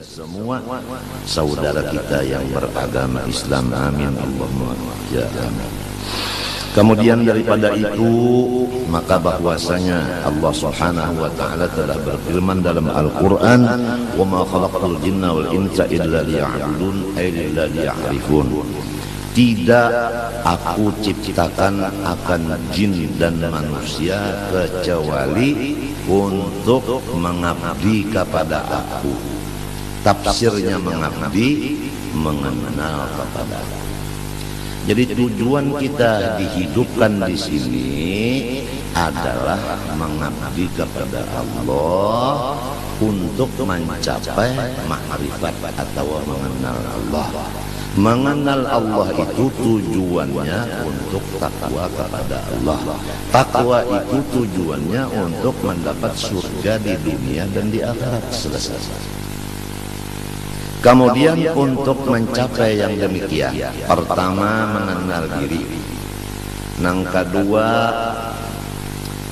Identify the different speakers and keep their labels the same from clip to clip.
Speaker 1: semua saudara kita yang beragama Islam, amin Allahumma ya amin. Kemudian daripada itu, maka bahwasanya Allah Subhanahu wa taala telah berfirman dalam Al-Qur'an, "Wa ma khalaqtul jinna wal insa illa liya'budun ay illa liya'rifun." Tidak aku ciptakan akan jin dan manusia kecuali untuk mengabdi kepada aku. Tafsirnya mengabdi, mengenal kepada aku. Jadi tujuan kita dihidupkan di sini adalah mengabdi kepada Allah untuk mencapai makrifat atau mengenal Allah. Mengenal Allah itu tujuannya untuk takwa kepada Allah. Takwa itu tujuannya untuk mendapat surga di dunia dan di akhirat. Selesai. Kemudian untuk mencapai yang demikian, pertama mengenal diri, yang kedua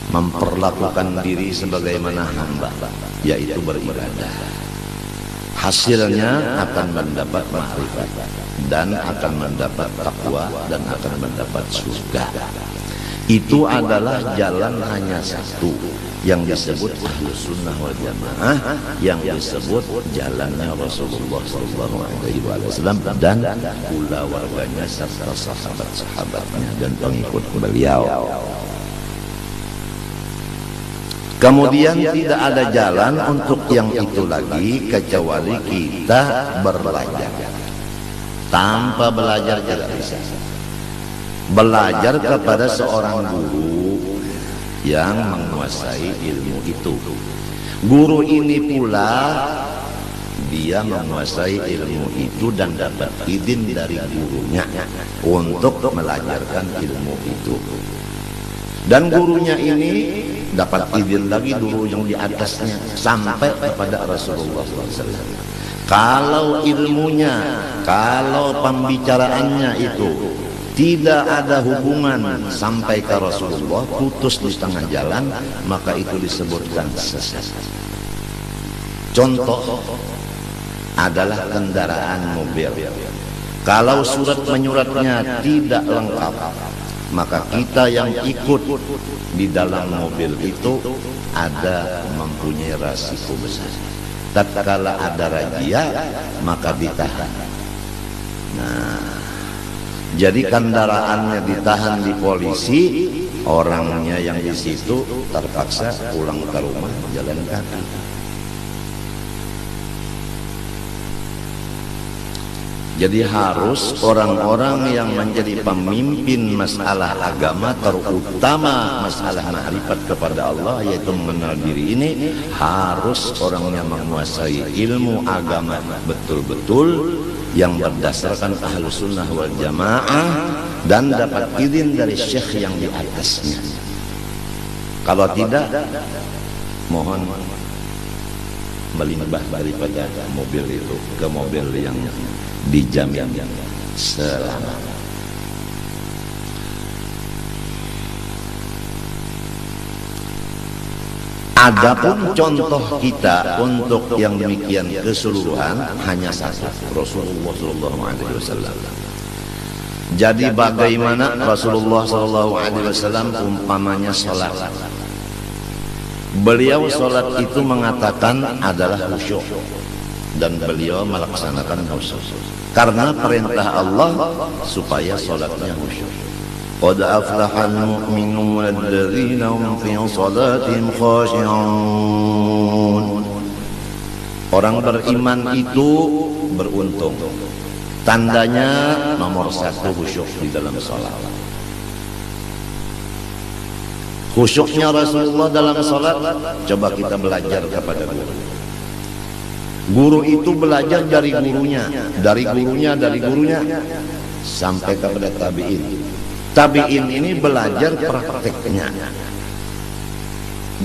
Speaker 1: memperlakukan diri sebagaimana hamba, yaitu beribadah. Hasilnya akan mendapat makrifat dan akan mendapat takwa dan akan mendapat surga. Itu adalah jalan hanya satu yang disebut Ahlus Sunnah wal Jamaah, yang disebut jalannya Rasulullah SAW dan pula warganya serta sahabat-sahabatnya dan pengikut beliau. Kemudian tidak ada jalan untuk yang itu lagi kecuali kita belajar. Tanpa belajar tidak bisa. Belajar kepada seorang guru yang menguasai ilmu itu. Guru ini pula dia menguasai ilmu itu dan dapat izin dari gurunya untuk mengajarkan ilmu itu. Dan gurunya ini dapat izin lagi guru yang di atasnya sampai kepada Rasulullah SAW. Kalau ilmunya, kalau pembicaraannya itu tidak ada hubungan sampai ke Rasulullah, putus di tengah jalan, maka itu disebutkan sesat. Contoh adalah kendaraan mobil. Kalau surat menyuratnya tidak lengkap, maka kita yang ikut di dalam mobil itu ada mempunyai resiko besar. Tatkala ada razia, maka ditahan. Nah, jadi kendaraannya ditahan di polisi, orangnya yang di situ terpaksa pulang ke rumah jalan kaki. Jadi harus orang-orang yang menjadi pemimpin masalah agama, terutama masalah makrifat kepada Allah, yaitu mengenal diri ini, harus orangnya menguasai ilmu agama betul-betul yang berdasarkan Ahlus Sunnah wal Jamaah dan dapat izin dari syekh yang di atasnya. Kalau tidak, mohon melimpah daripada mobil itu ke mobil yang dijamin selamat. Adapun contoh kita untuk yang demikian keseluruhan hanya satu, Rasulullah SAW. Jadi bagaimana Rasulullah SAW umpamanya sholat, beliau sholat itu mengatakan adalah khusyuk dan beliau melaksanakan khusyuk karena perintah Allah supaya sholatnya khusyuk. Qad aflahal mu'minun alladzina hum fi salatihim khashi'un. Orang beriman itu beruntung. Tandanya nomor satu khusyuk di dalam sholat. Khusyuknya Rasulullah dalam sholat, coba kita belajar kepada guru. Guru itu belajar dari gurunya, dari gurunya sampai kepada tabi'in. Tabi'in ini belajar prakteknya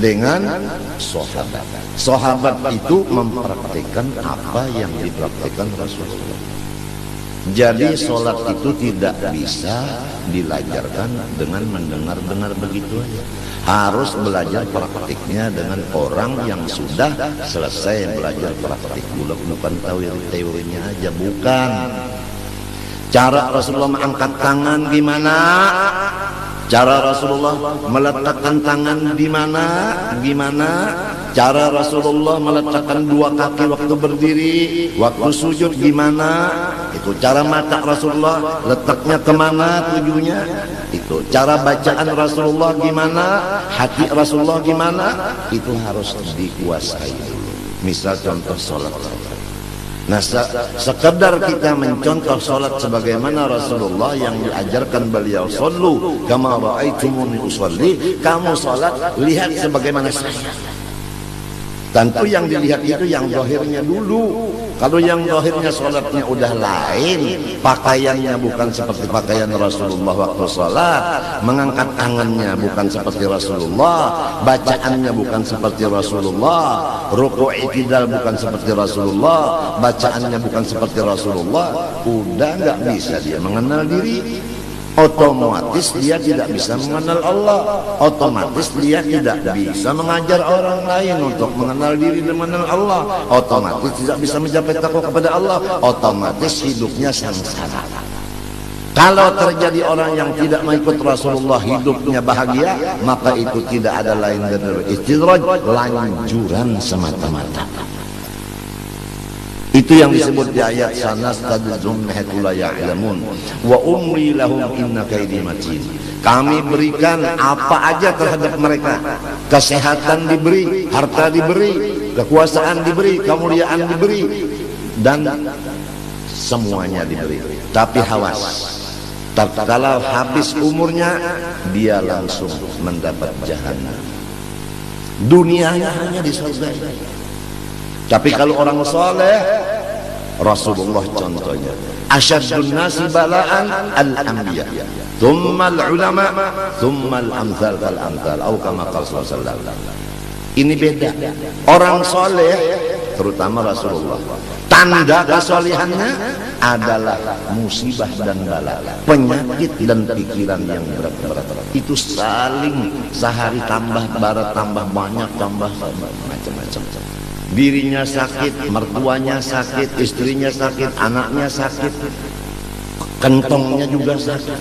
Speaker 1: dengan sahabat. Sahabat itu mempraktikkan apa yang dipraktikkan Rasulullah. Jadi sholat itu tidak bisa dilajarkan dengan mendengar-dengar begitu aja. Harus belajar praktiknya dengan orang yang sudah selesai belajar praktik. Bukan teorinya aja, bukan. Cara Rasulullah mengangkat tangan gimana? Cara Rasulullah meletakkan tangan di mana? Gimana? Cara Rasulullah meletakkan dua kaki waktu berdiri, waktu sujud gimana? Itu cara mata Rasulullah letaknya kemana tujuannya? Itu cara bacaan Rasulullah gimana? Hati Rasulullah gimana? Itu harus dikuasai dulu. Misal contoh sholat. Nah, sekedar kita mencontoh sholat sebagaimana Rasulullah yang diajarkan beliau, sallu kama ra'aitumuni usolli, kamu sholat lihat sebagaimana saya. Tentu yang dilihat itu yang zahirnya dulu. Kalau yang zahirnya sholatnya udah lain, pakaiannya bukan seperti pakaian Rasulullah waktu sholat, mengangkat tangannya bukan seperti Rasulullah, bacaannya bukan seperti Rasulullah, ruku' i'tidal bukan seperti Rasulullah, bacaannya bukan seperti Rasulullah, udah nggak bisa dia mengenal diri. Otomatis dia tidak bisa mengenal Allah. Otomatis dia tidak bisa mengajar orang lain untuk mengenal diri dan mengenal Allah. Otomatis tidak bisa mencapai takwa kepada Allah. Otomatis hidupnya sengsara. Kalau terjadi orang yang tidak mengikut Rasulullah hidupnya bahagia, maka itu tidak ada lain dari istidraj, lanjuran semata-mata. Itu yang disebut di ayat sanastadrijuhum min haitsu la ya'lamun wa umli lahum inna kaidi matin. Kami berikan apa aja terhadap mereka. Kesehatan diberi, harta diberi, kekuasaan diberi, kemuliaan diberi, dan semuanya diberi. Tapi hawas, tatkala habis umurnya dia langsung mendapat jahanam. Dunianya hanya di surga. Tapi kalau orang soleh, Rasulullah contohnya, asyaddun nasi bala'an al-anbiya, thumma al-ulama, thumma al-amthal fal-amthal, atau kama qala sallallahu alaihi wasallam. Ini beda. Orang soleh, terutama Rasulullah, tanda kesolehannya adalah musibah dan bala, penyakit dan pikiran yang berat-berat. Itu saling sehari tambah barat, tambah banyak, tambah macam-macam. Dirinya sakit, mertuanya sakit, istrinya sakit, anaknya sakit, kentongnya juga sakit.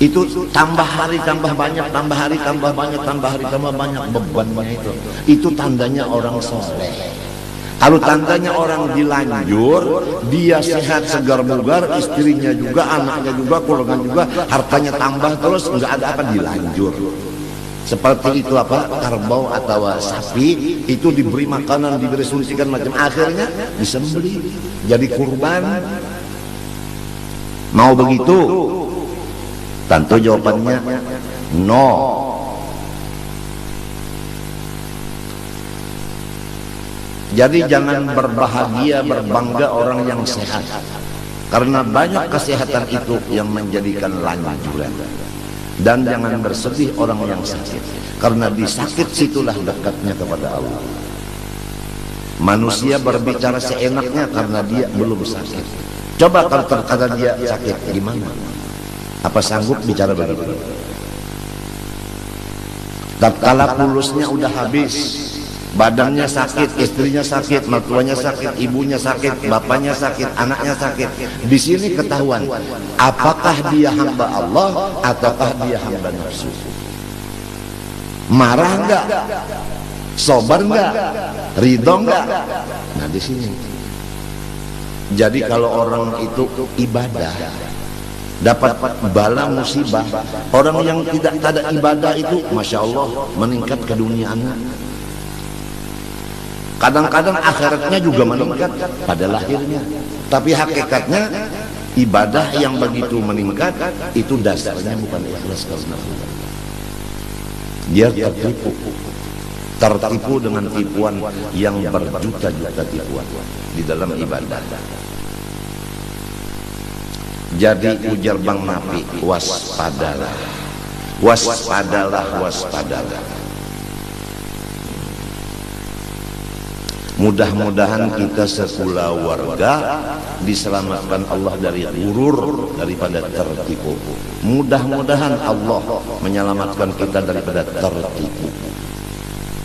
Speaker 1: Itu tambah hari tambah banyak, tambah hari tambah banyak, tambah hari tambah banyak bebannya itu. Itu tandanya orang soleh. Kalau tandanya orang dilanjur, dia sehat segar bugar, istrinya juga, anaknya juga, keluarga juga, hartanya tambah terus, nggak ada apa, dilanjur. Seperti itu apa, kerbau atau sapi itu diberi makanan, diberi suntikan macam, akhirnya disembelih jadi kurban. Mau begitu? Tentu jawabannya no. Jadi jangan berbahagia, berbangga orang yang sehat, karena banyak kesehatan itu yang menjadikan lanjuran. Dan jangan bersedih orang yang sakit, karena di sakit situlah dekatnya kepada Allah. Manusia berbicara seenaknya karena dia belum sakit. Coba kalau terkadang dia sakit, gimana? Apa sanggup bicara begitu? Tatkala pulusnya udah habis, badannya sakit, istrinya sakit, mertuanya sakit, ibunya sakit, bapaknya sakit, anaknya sakit. Di sini ketahuan apakah dia hamba Allah ataukah dia hamba nafsu. Marah enggak? Sabar enggak? Ridho enggak? Nah di sini. Jadi kalau orang itu ibadah, dapat bala musibah, orang yang tidak ada ibadah itu, masya Allah, meningkat keduniaannya. Kadang-kadang akhiratnya juga meningkat pada lahirnya. Tapi hakikatnya ibadah yang begitu meningkat itu dasarnya bukan ikhlas karena Allah. Dia tertipu dengan tipuan yang berjuta-juta tipuan di dalam ibadah. Jadi ujar Bang Nafi, waspadalah, waspadalah, waspadalah. Mudah-mudahan kita sekulawarga diselamatkan Allah dari gurur, daripada tertipu. Mudah-mudahan Allah menyelamatkan kita daripada tertipu.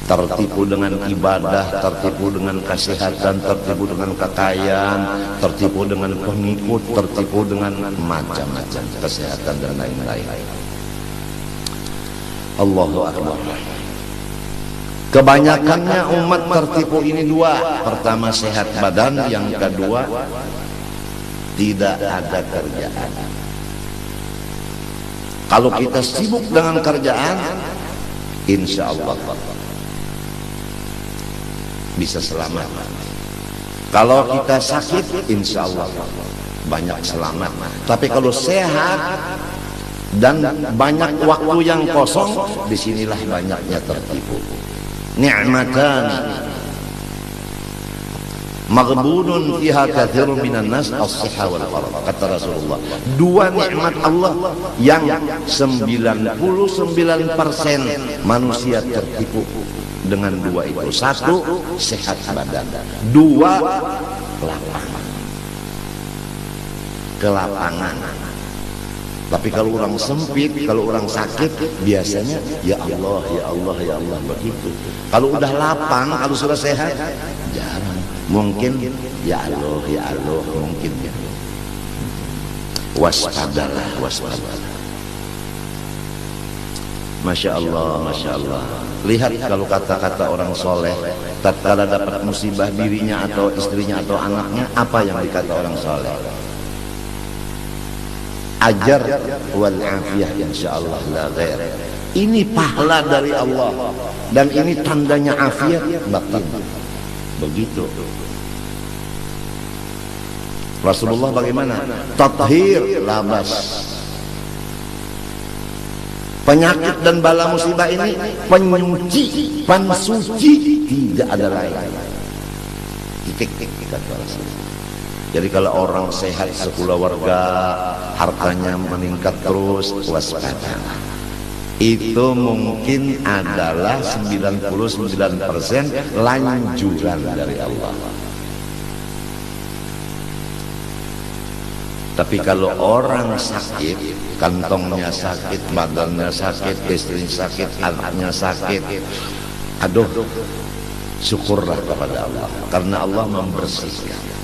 Speaker 1: Tertipu dengan ibadah, tertipu dengan kesehatan, tertipu dengan kekayaan, tertipu dengan pengikut, tertipu dengan macam-macam kesehatan dan lain-lain. Allahu Akbar. Kebanyakannya umat tertipu ini dua. Pertama sehat badan, yang kedua tidak ada kerjaan. Kalau kita sibuk dengan kerjaan, insya Allah bisa selamat. Kalau kita sakit, insya Allah banyak selamat. Tapi kalau sehat dan banyak waktu yang kosong, disinilah banyaknya tertipu. Ni'matan maghbunun fiha katsirun minan nas as-sihha wal faragh, kata Rasulullah. Dua nikmat Allah yang 99% manusia tertipu dengan dua itu. Satu, sehat badan. Dua, lapangan. Kelapangan. Tapi kalau orang sempit, kalau orang sakit, biasanya ya Allah, ya Allah, ya Allah, begitu. Kalau udah lapang, kalau sudah sehat, jarang. Mungkin ya Allah, ya Allah, mungkin ya. Waspadalah, waspadalah. Masya Allah, Masya Allah. Lihat kalau kata-kata orang soleh, tatkala dapat musibah dirinya atau istrinya atau anaknya, apa yang dikata orang soleh? Ajar wal afiyah insyaallah la ghair. Ini pahala dari Allah dan ini tandanya afiat batin. Begitu. Rasulullah bagaimana? Tathhir labas. Penyakit dan bala musibah ini penyuci, pensuci, tidak ada lain. Titik kata Rasulullah. Jadi kalau orang sehat sekulawarga, hartanya meningkat terus, waspada. Itu mungkin adalah 99% lanjuran dari Allah. Tapi kalau orang sakit, kantongnya sakit, badannya sakit, istrinya sakit, anaknya sakit, aduh, syukurlah kepada Allah, karena Allah membersihkan.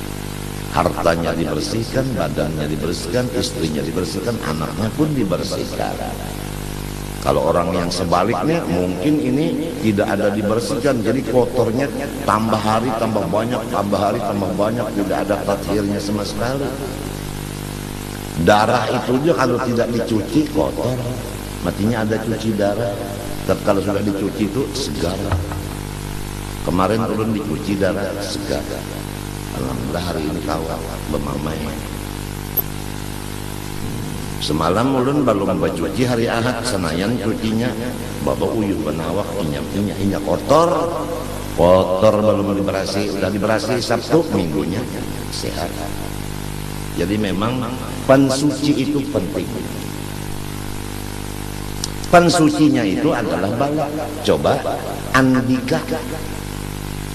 Speaker 1: Hartanya dibersihkan, badannya dibersihkan, istrinya dibersihkan, anaknya pun dibersihkan. Kalau orang yang sebaliknya, mungkin ini tidak ada dibersihkan, jadi kotornya tambah hari tambah banyak, tambah hari tambah banyak, tidak ada tathhirnya sama sekali. Darah itu juga kalau tidak dicuci kotor, matinya ada cuci darah. Tapi kalau sudah dicuci itu segar. Kemarin ulun dicuci darah segar. Alhamdulillah hari ini kawal bemamai. Semalam ulun belum bacuci hari Ahad, senayan cucinya bawa uyuh benawak inya kotor belum diberasi, udah diberasi Sabtu minggunya sehat. Jadi memang pensuci itu penting. Pensucinya itu adalah bala. Coba Andika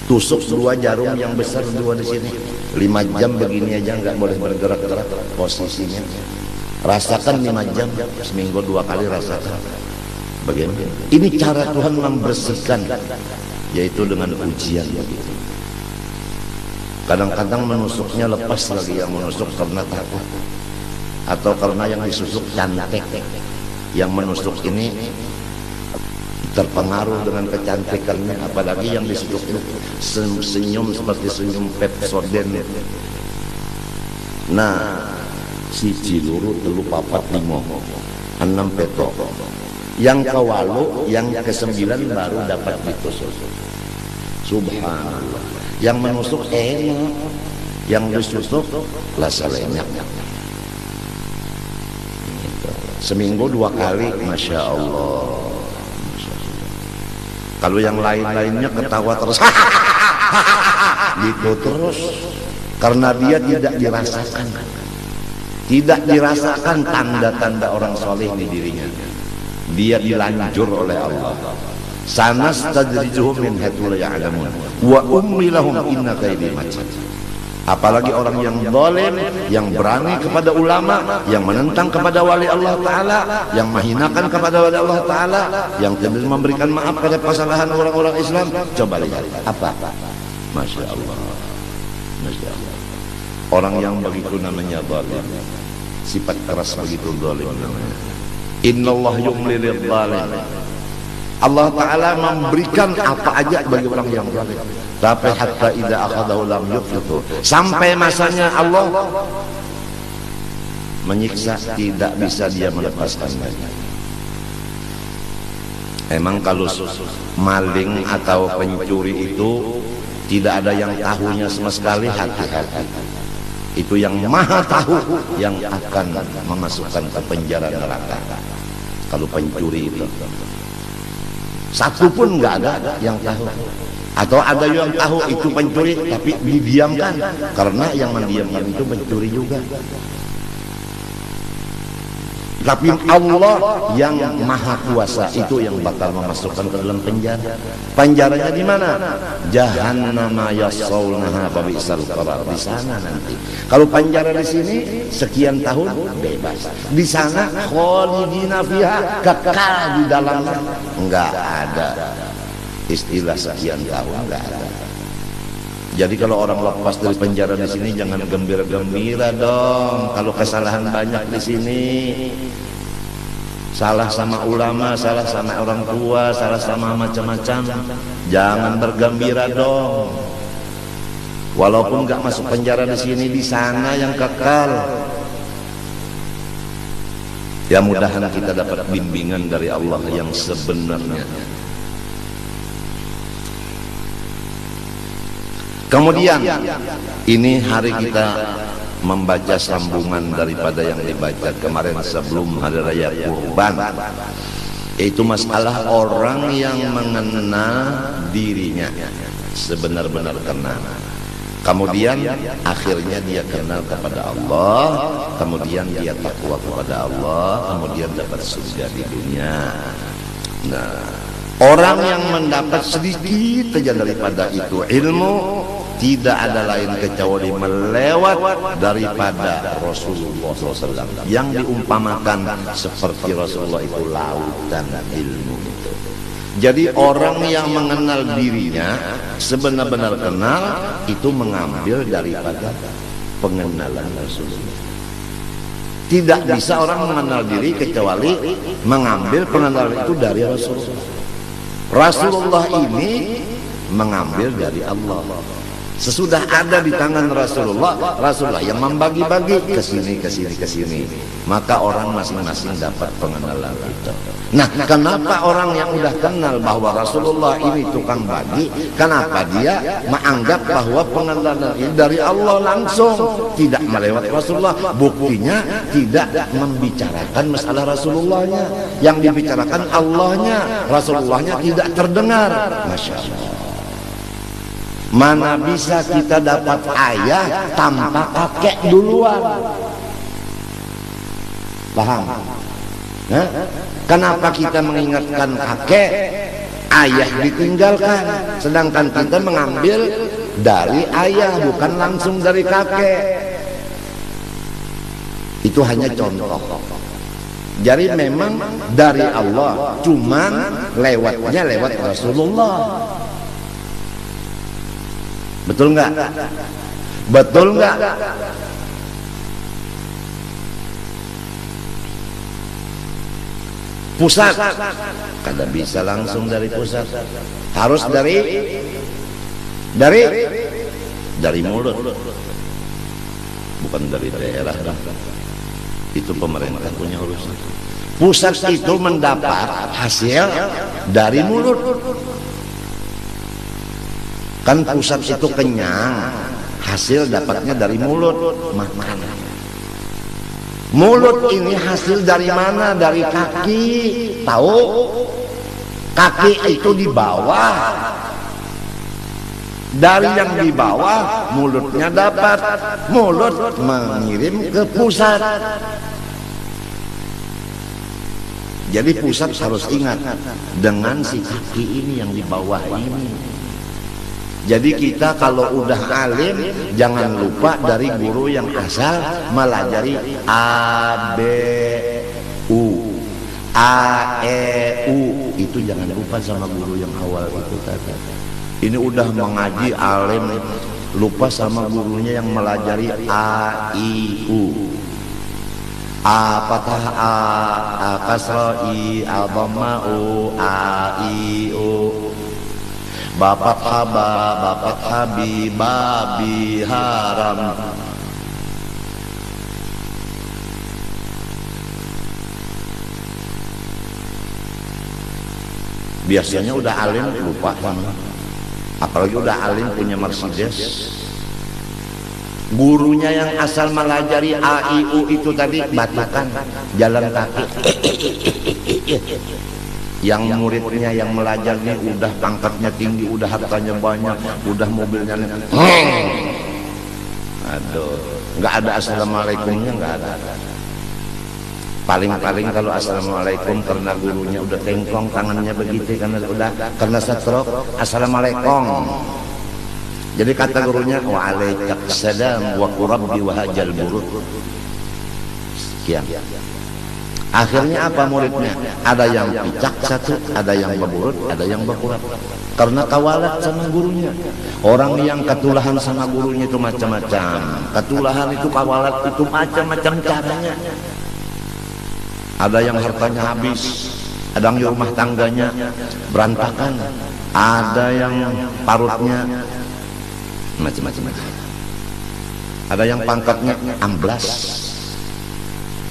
Speaker 1: tusuk 2 jarum yang besar dua di sini, 5 jam begini aja nggak boleh bergerak-gerak posisinya. Rasakan 5 jam, seminggu 2 kali rasakan. Bagaimana? Ini cara Tuhan membersihkan, yaitu dengan ujian begitu. Kadang-kadang menusuknya lepas lagi, yang menusuk karena takut atau karena yang disusuk cantik. Yang menusuk ini terpengaruh dengan kecantikannya, apalagi yang disusuk itu senyum seperti senyum Pepsodent. Nah, si ciluru telu papat limo 6 peto. Yang kewalu, yang ke-9 baru dapat ditusuk. Subhanallah. Yang menusuk enak, yang disusuk lasa lenyap. Seminggu 2 kali, Masya Allah. Kalau yang lain-lainnya ketawa terus, gitu terus, karena dia tidak dirasakan tanda-tanda orang soleh di dirinya. Dia dilanjur oleh Allah. sanastadrijuhum min haitsu la ya'lamun wa umli lahum inna kaidi matin. Apalagi orang yang zalim, yang berani kepada ulama, yang menentang kepada wali Allah Ta'ala, yang menghinakan kepada wali Allah Ta'ala, yang tidak memberikan maaf pada kesalahan orang-orang Islam. Coba lihat apa? Masya Allah, Masya Allah. Orang yang begitu namanya zalim, sifat keras begitu zalim namanya. Innallah yumli lidh-dhalim. Allah Ta'ala memberikan apa aja bagi orang yang zalim, tapi hatta idza akhadahu lam yuflitu, sampai masanya Allah menyiksa, tidak bisa dia melepaskannya. Emang kalau maling atau pencuri itu tidak ada yang tahunya sama sekali, hati-hati. Itu yang maha tahu yang akan memasukkan ke penjara neraka. Kalau pencuri itu satu pun nggak ada yang tahu, atau ada yang tahu itu pencuri tapi didiamkan, karena yang mendiamkan itu pencuri juga. Tapi Allah yang maha kuasa itu yang bakal memasukkan ke dalam penjara. Penjaranya di mana? Jahannama yaslaunaha babisal qarar. Di sana nanti. Kalau penjara di sini sekian tahun bebas. Di sana khalidina fiha, kekal di dalamnya. Enggak ada istilah sekian tahun, enggak ada. Jadi kalau orang lepas dari penjara di sini jangan gembira-gembira dong. Kalau kesalahan banyak di sini, salah sama ulama, salah sama orang tua, salah sama macam-macam, jangan bergembira dong. Walaupun nggak masuk penjara di sini, di sana yang kekal. Ya mudahan kita dapat bimbingan dari Allah yang sebenarnya. Kemudian ini hari kita membaca sambungan daripada yang dibaca kemarin sebelum hari raya Kurban, yaitu masalah orang yang mengenal dirinya sebenar-benar kenal, kemudian akhirnya dia kenal kepada Allah, kemudian dia takwa kepada Allah, kemudian dapat surga di dunia. Nah, orang yang mendapat sedikit saja daripada itu ilmu, tidak ada lain kecuali melewat daripada Rasulullah SAW yang diumpamakan seperti Rasulullah itu lautan ilmu itu. Jadi orang yang mengenal dirinya sebenar-benar kenal itu mengambil daripada pengenalan Rasulullah. Tidak bisa orang mengenal diri kecuali mengambil pengenalan itu dari Rasulullah. Rasulullah ini mengambil dari Allah. Sesudah ada di tangan Rasulullah, Rasulullah yang membagi-bagi ke sini, ke sini, ke sini. Maka orang masing-masing dapat pengenalan itu. Nah, kenapa orang yang udah kenal bahwa Rasulullah ini tukang bagi, kenapa dia menganggap bahwa pengenalan ini dari Allah langsung, tidak melewati Rasulullah? Buktinya tidak membicarakan masalah Rasulullahnya, yang dibicarakan Allahnya, Rasulullahnya tidak terdengar. Masya Allah. Mana bisa kita dapat ayah tanpa kakek duluan? Paham? Nah, kenapa kita mengingatkan kakek, ayah ditinggalkan, sedangkan kita mengambil dari ayah bukan langsung dari kakek? Itu hanya contoh. Jadi memang dari Allah, cuman lewatnya lewat Rasulullah. Betul nggak? Betul nggak? Pusat kada bisa langsung dari pusat, harus dari mulut, bukan dari daerah. Itu pemerintah punya urusan. Pusat itu mendapat hasil dari mulut. Kan pusat itu kenyang, hasil dapatnya dari mulut, makan. Mulut ini hasil dari mana? Dari kaki. Tahu? Kaki itu di bawah. Dari yang di bawah mulutnya dapat. Mulut mengirim ke pusat. Jadi pusat harus ingat dengan si kaki ini yang di bawah ini. Jadi kita kalau udah alim jangan lupa dari guru yang asal melajari A, B, U, A, E, U. Itu jangan lupa sama guru yang awal itu tadi. Ini udah mengaji alim lupa sama gurunya yang melajari A, I, U. A fathah A kasrah I, A dhamma U, A, I, U. Bapak haba, bapak habi, babi haram. Biasanya udah alim lupa sama. Apalagi udah alim punya Mercedes. Gurunya yang asal melajari A, I, U itu tadi batukan jalan kaki. Yang muridnya yang melajarnya udah pangkatnya tinggi, udah hartanya banyak, udah mobilnya aduh, nggak ada assalamualaikumnya, nggak ada. Paling-paling kalau assalamualaikum karena gurunya udah tengkong tangannya begitu karena stroke, assalamualaikum. Jadi kata gurunya waalaikumsalam wa rabbi wa hajal burud. Sekian. Akhirnya apa muridnya? Ada yang picak satu, ada yang berburut, ada yang berkurap. Karena kawalat sama gurunya. Orang yang ketulahan sama gurunya itu macam-macam. Ketulahan itu kawalat itu macam-macam caranya. Ada yang hartanya habis, ada yang rumah tangganya berantakan, ada yang parutnya macam-macam. Ada yang pangkatnya amblas,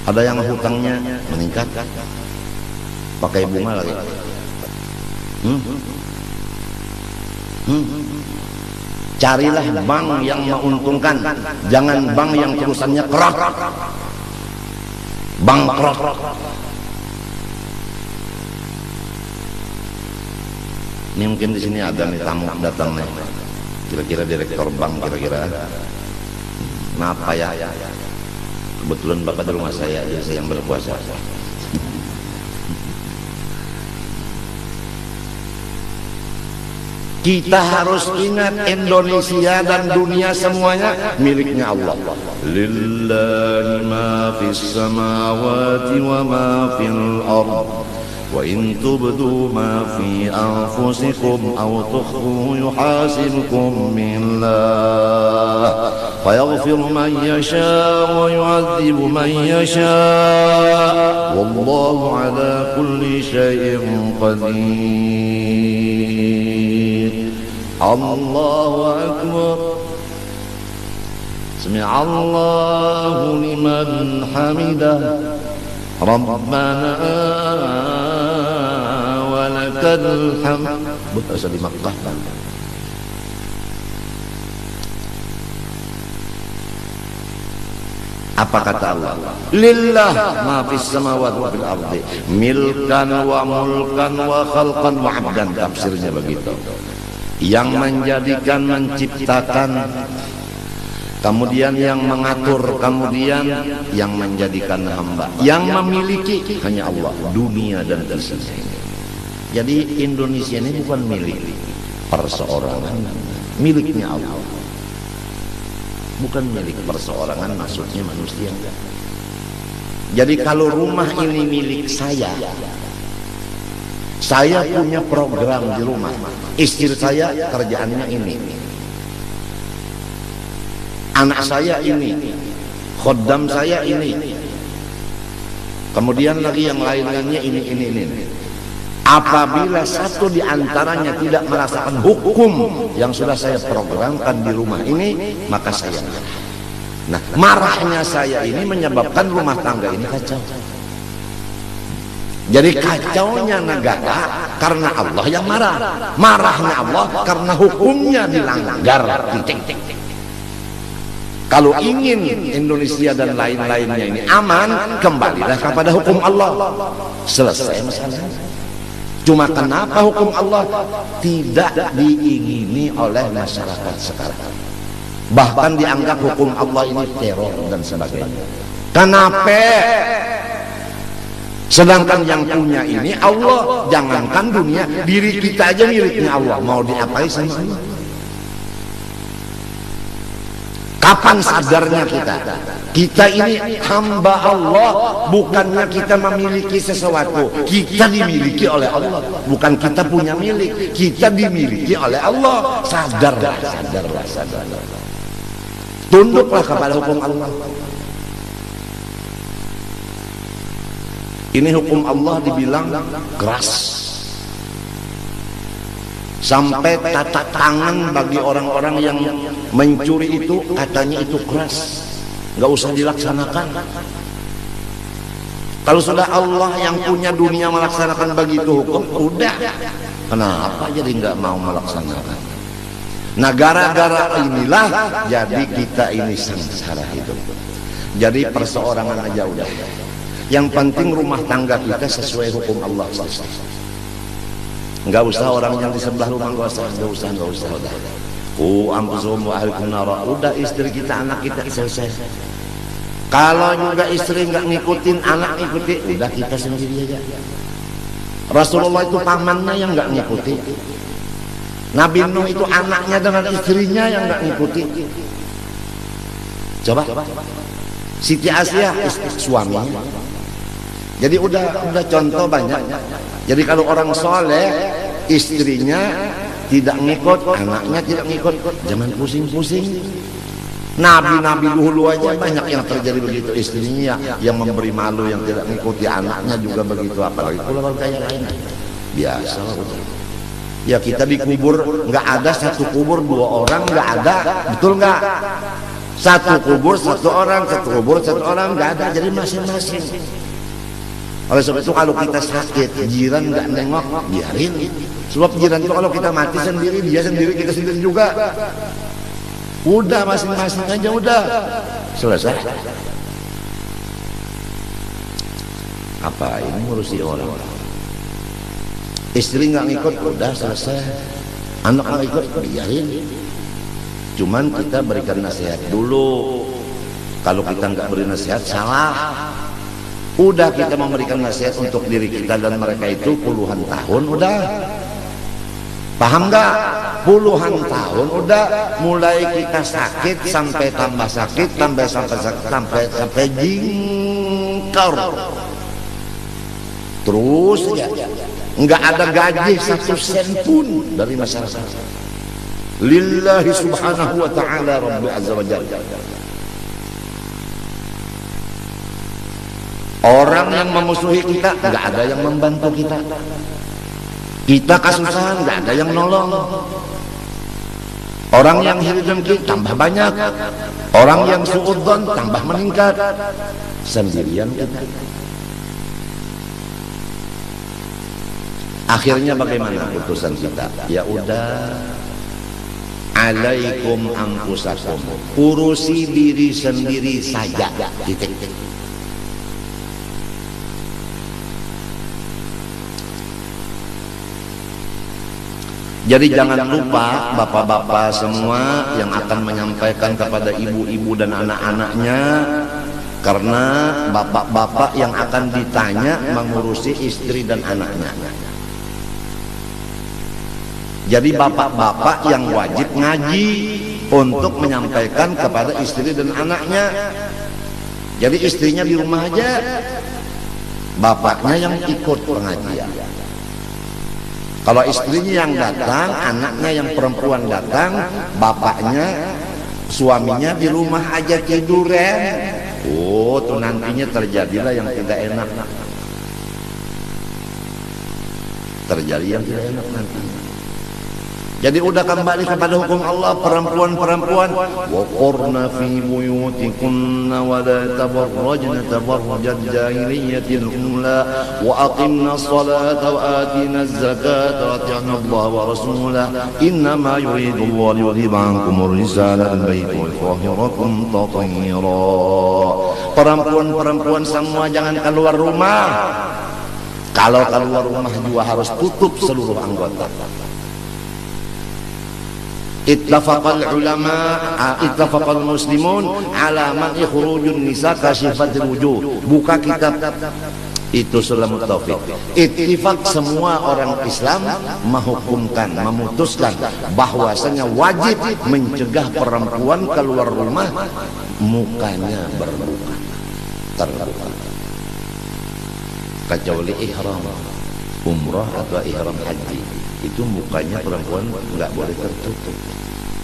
Speaker 1: ada yang hutangnya meningkat, pakai bunga lagi. Carilah bank yang menguntungkan, jangan bank yang terusannya kerap, bangkrut. Ini mungkin di sini ada nih tamu datang nih. Kira-kira direktur bank kira-kira. Kenapa ya? Kebetulan Bapak di rumah saya, jadi saya yang berpuasa. Kita harus ingat Indonesia dan dunia semuanya miliknya Allah. Lillahi ma fis samawati wa ma fil ardh. Wa in tubdu ma fi anfusikum aw tukhfuhu yuhasibkum billah fayaghfiru man yasha wa yu'adzibu man yasha wallahu ala kulli syai'in qadir. Allahu akbar. Sami'allahu liman hamidah. Rabbana wa lakal hamd. Bahasa di Makkah. Apa kata Allah? Lillah ma fis samawati wa fil ardi milkan wa mulkan wa khalqan wa 'abdan. Tafsirnya begitu. Yang menjadikan, menciptakan, kemudian yang mengatur, kemudian yang menjadikan hamba, yang memiliki hanya Allah, dunia dan isinya. Jadi Indonesia ini bukan milik perseorangan, miliknya Allah. Bukan milik perseorangan, maksudnya manusia. Jadi kalau rumah ini milik saya punya program di rumah. Istri saya kerjaannya ini, anak saya ini, khodam saya ini, kemudian lagi yang lain-lainnya ini. Apabila satu di antaranya tidak merasakan hukum yang sudah saya programkan di rumah ini, maka saya marah. Nah, marahnya saya ini menyebabkan rumah tangga ini kacau. Jadi kacaunya negara karena Allah yang marah, marahnya Allah karena hukumnya dilanggar. Kalau ingin Indonesia dan lain-lainnya ini aman, kembalilah kepada hukum Allah. Selesai masalahnya. Cuma kenapa hukum Allah tidak diingini oleh masyarakat sekarang? Bahkan dianggap hukum Allah ini teror dan sebagainya. Kenapa? Sedangkan yang punya ini Allah. Jangankan dunia, diri kita aja miliknya Allah. Mau diapain sama Allah? Kapan sadarnya kita? Kita ini hamba Allah. Bukannya kita memiliki sesuatu. Kita dimiliki oleh Allah. Bukan kita punya milik. Kita dimiliki oleh Allah. Sadarlah, sadarlah, sadarlah. Tunduklah kepada hukum Allah. Ini hukum Allah dibilang keras. Sampai tata tangan bagi orang-orang yang mencuri itu katanya itu keras, nggak usah dilaksanakan. Kalau sudah Allah yang punya dunia melaksanakan begitu hukum, udah. Kenapa jadi nggak mau melaksanakan? Nah, gara-gara inilah jadi kita ini sengsara hidup. Jadi perseorangan aja udah. Yang penting rumah tangga kita sesuai hukum Allah. Nggak usah orang yang di sebelah rumah, nggak usah. Udah. Ampusuhum wa ahlikum nara. Udah, istri kita, anak kita selesai. Kalau juga istri nggak ngikutin, anak ngikutin, udah kita sendiri aja. Rasulullah itu pamannya yang nggak ngikuti. Nabi Nuh itu anaknya dengan istrinya yang nggak ngikuti. Coba. Siti Asia suaminya. Jadi udah contoh banyak. Jadi kalau orang soleh, istrinya tidak ngikut, anaknya tidak ngikut, jangan pusing-pusing. Nabi-nabi dulu aja banyak yang terjadi begitu, istrinya yang memberi malu, yang tidak ngikuti, anaknya juga begitu, apalagi kalau kayak lain. Biasa. Ya kita dikubur, nggak ada satu kubur dua orang, nggak ada, betul nggak? Satu kubur satu orang, nggak ada, jadi masing-masing. Oleh sebab itu kalau kita sakit, jiran nggak nengok, biarin. Sebab jiran itu kalau kita mati sendiri, dia sendiri, kita sendiri juga. Udah masing-masing aja, udah selesai. Apa ini ngurusi orang? Istri nggak ngikut, udah selesai. Anak nggak ikut, biarin. Cuman kita berikan nasihat dulu. Kalau kita nggak beri nasihat, salah. Udah kita memberikan nasihat untuk diri kita dan mereka itu puluhan tahun, udah. Paham nggak? Puluhan tahun udah, mulai kita sakit sampai tambah sakit, sampai jingkar. Terus ya, nggak ada gaji 1 sen pun dari masyarakat. Lillahi subhanahu wa ta'ala Rabbi azza wa jalla. Orang yang memusuhi kita, nggak ada yang membantu kita. Kita kesusahan, nggak ada yang nolong. Orang yang hiridengki tambah banyak. Orang yang suudzon tambah meningkat. Sendirian kita. Akhirnya bagaimana putusan kita? Ya udah, alaikum anfusakum, urusi diri sendiri saja. Titik. Jadi jangan lupa bapak-bapak semua yang akan menyampaikan kepada ibu-ibu dan anak-anaknya, karena bapak-bapak yang akan ditanya mengurusi istri dan anaknya. Jadi bapak-bapak yang wajib ngaji untuk menyampaikan kepada istri dan anaknya. Jadi istrinya di rumah aja, bapaknya yang ikut pengajian. Kalau istrinya yang datang, anaknya yang perempuan datang, bapaknya, suaminya di rumah aja tiduran. Oh, tuh nantinya terjadilah yang tidak enak. Terjadi yang tidak enak nantinya. Jadi udah kembali kepada hukum Allah, perempuan-perempuan, wa qurna fi buyutikunna wa la tabarrajna tabarrujal jahiliyatil ula wa aqimna as-salata wa atina az-zakata wa ati'na Allah wa rasulahu innama yuridu Allah liyudhiba 'ankum ar-rijala al-baita wa yutahhirakum tatheera. Perempuan-perempuan semua jangan keluar rumah. Kalau keluar rumah juga harus tutup seluruh anggota. Ittafaqal ulama, ittafaqal muslimun ala man ikhrujun nisa kashifatil wujuh. Buka kitab Itu sulamut taufik. Ittifaq semua orang Islam menghukumkan, memutuskan bahwasanya wajib mencegah perempuan keluar rumah mukanya berbuka, terbuka, kecuali ihram umrah atau ihram haji, itu mukanya perempuan nggak boleh tertutup.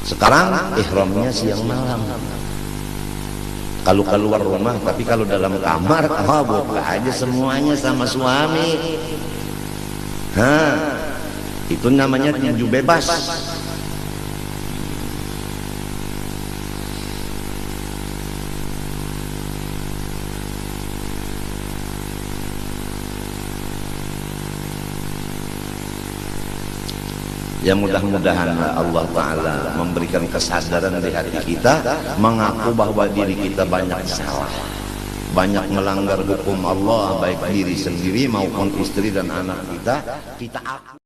Speaker 1: Sekarang ihramnya siang malam. Kalau keluar rumah, tapi kalau dalam kamar, buka aja semuanya sama suami. Itu namanya tinju bebas. Ya mudah-mudahan Allah Ta'ala memberikan kesadaran di hati kita, mengaku bahwa diri kita banyak salah, banyak melanggar hukum Allah, baik diri sendiri maupun istri dan anak kita akui.